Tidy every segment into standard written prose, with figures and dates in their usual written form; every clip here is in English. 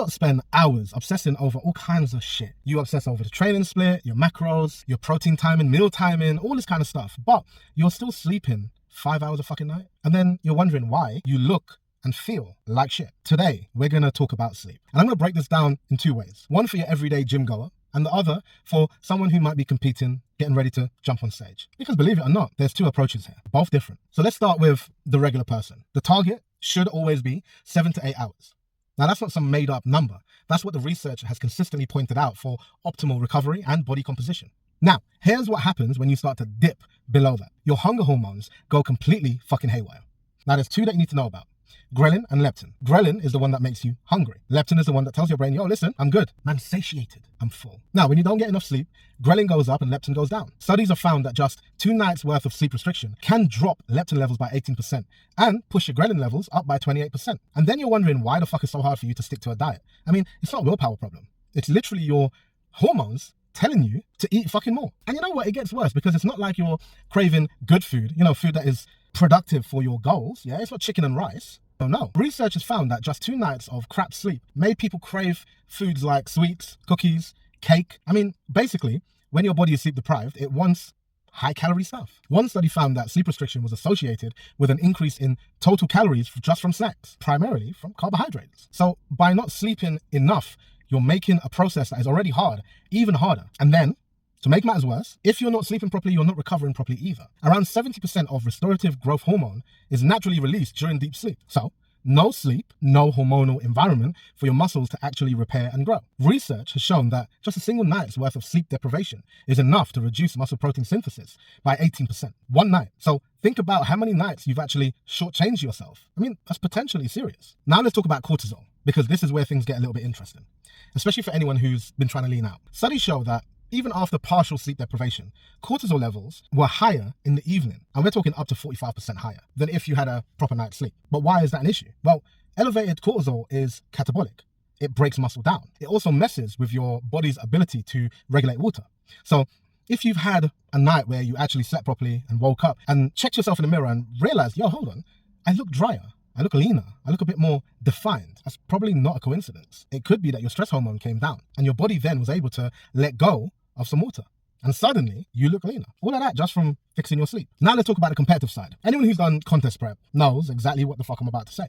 lot spend hours obsessing over all kinds of shit. You obsess over the training split, your macros, your protein timing, meal timing, all this kind of stuff. But you're still sleeping 5 hours a fucking night. And then you're wondering why you look and feel like shit. Today, we're going to talk about sleep. And I'm going to break this down in two ways. One for your everyday gym goer, and the other for someone who might be competing, getting ready to jump on stage. Because believe it or not, there's two approaches here, both different. So let's start with the regular person. The target should always be 7 to 8 hours. Now that's not some made up number. That's what the research has consistently pointed out for optimal recovery and body composition. Now, here's what happens when you start to dip below that. Your hunger hormones go completely fucking haywire. Now there's two that you need to know about. Ghrelin and leptin. Ghrelin is the one that makes you hungry. Leptin is the one that tells your brain, yo, listen, I'm good. I'm satiated. I'm full. Now, when you don't get enough sleep, ghrelin goes up and leptin goes down. Studies have found that just 2 nights worth of sleep restriction can drop leptin levels by 18% and push your ghrelin levels up by 28%. And then you're wondering why the fuck it's so hard for you to stick to a diet. I mean, it's not a willpower problem. It's literally your hormones telling you to eat fucking more. And you know what? It gets worse because it's not like you're craving good food, food that is productive for your goals. Yeah, it's not chicken and rice. Oh no. Research has found that just 2 nights of crap sleep made people crave foods like sweets, cookies, cake. I mean, basically, when your body is sleep deprived, it wants high calorie stuff. One study found that sleep restriction was associated with an increase in total calories just from snacks, primarily from carbohydrates. So by not sleeping enough, you're making a process that is already hard even harder. And then, to make matters worse, if you're not sleeping properly, you're not recovering properly either. Around 70% of restorative growth hormone is naturally released during deep sleep. So, no sleep, no hormonal environment for your muscles to actually repair and grow. Research has shown that just a single night's worth of sleep deprivation is enough to reduce muscle protein synthesis by 18%. One night. So think about how many nights you've actually shortchanged yourself. I mean, that's potentially serious. Now let's talk about cortisol, because this is where things get a little bit interesting, especially for anyone who's been trying to lean out. Studies show that even after partial sleep deprivation, cortisol levels were higher in the evening, and we're talking up to 45% higher than if you had a proper night's sleep. But why is that an issue? Well, elevated cortisol is catabolic. It breaks muscle down. It also messes with your body's ability to regulate water. So if you've had a night where you actually slept properly and woke up and checked yourself in the mirror and realized, yo, hold on, I look drier, I look leaner, I look a bit more defined, that's probably not a coincidence. It could be that your stress hormone came down and your body then was able to let go of some water. And suddenly, you look leaner. All of that just from fixing your sleep. Now let's talk about the competitive side. Anyone who's done contest prep knows exactly what the fuck I'm about to say.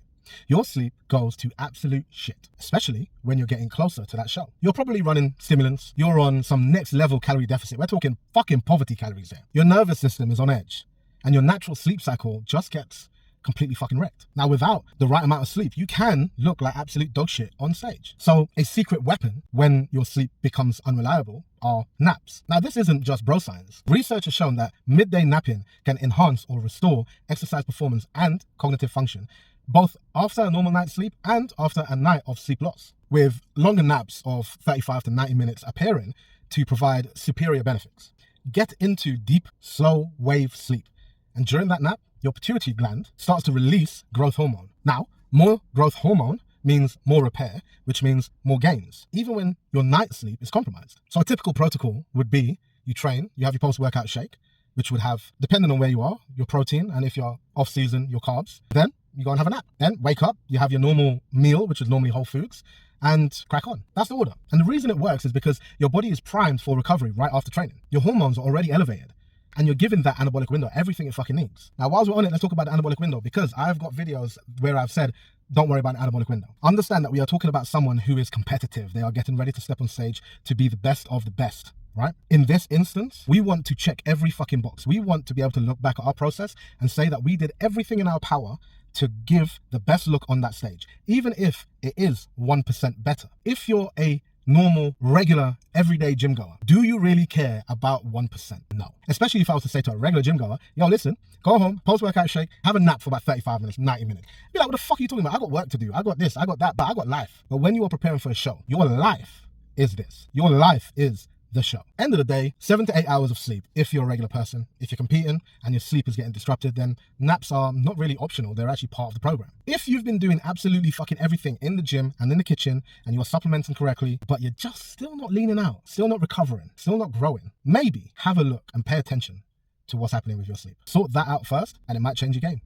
Your sleep goes to absolute shit, especially when you're getting closer to that show. You're probably running stimulants. You're on some next level calorie deficit. We're talking fucking poverty calories here. Your nervous system is on edge, and your natural sleep cycle just gets completely fucking wrecked. Now, without the right amount of sleep, you can look like absolute dog shit on stage. So a secret weapon when your sleep becomes unreliable are naps. Now, this isn't just bro science. Research has shown that midday napping can enhance or restore exercise performance and cognitive function, both after a normal night's sleep and after a night of sleep loss, with longer naps of 35 to 90 minutes appearing to provide superior benefits. Get into deep, slow wave sleep, and during that nap, your pituitary gland starts to release growth hormone. Now, more growth hormone means more repair, which means more gains, even when your night sleep is compromised. So a typical protocol would be you train, you have your post-workout shake, which would have, depending on where you are, your protein, and if you're off-season, your carbs. Then you go and have a nap. Then wake up, you have your normal meal, which is normally whole foods, and crack on. That's the order. And the reason it works is because your body is primed for recovery right after training. Your hormones are already elevated, and you're given that anabolic window everything it fucking needs. Now, whilst we're on it, let's talk about the anabolic window, because I've got videos where I've said, don't worry about the anabolic window. Understand that we are talking about someone who is competitive. They are getting ready to step on stage to be the best of the best, right? In this instance, we want to check every fucking box. We want to be able to look back at our process and say that we did everything in our power to give the best look on that stage, even if it is 1% better. If you're a normal, regular, everyday gym goer, do you really care about 1%? No. Especially if I was to say to a regular gym goer, yo, listen, go home, post-workout shake, have a nap for about 35 minutes, 90 minutes. Be like, what the fuck are you talking about? I got work to do. I got this, I got that, but I got life. But when you are preparing for a show, your life is this. Your life is the show. End of the day, 7 to 8 hours of sleep. If you're a regular person, if you're competing and your sleep is getting disrupted, then naps are not really optional. They're actually part of the program. If you've been doing absolutely fucking everything in the gym and in the kitchen and you're supplementing correctly, but you're just still not leaning out, still not recovering, still not growing, maybe have a look and pay attention to what's happening with your sleep. Sort that out first and it might change your game.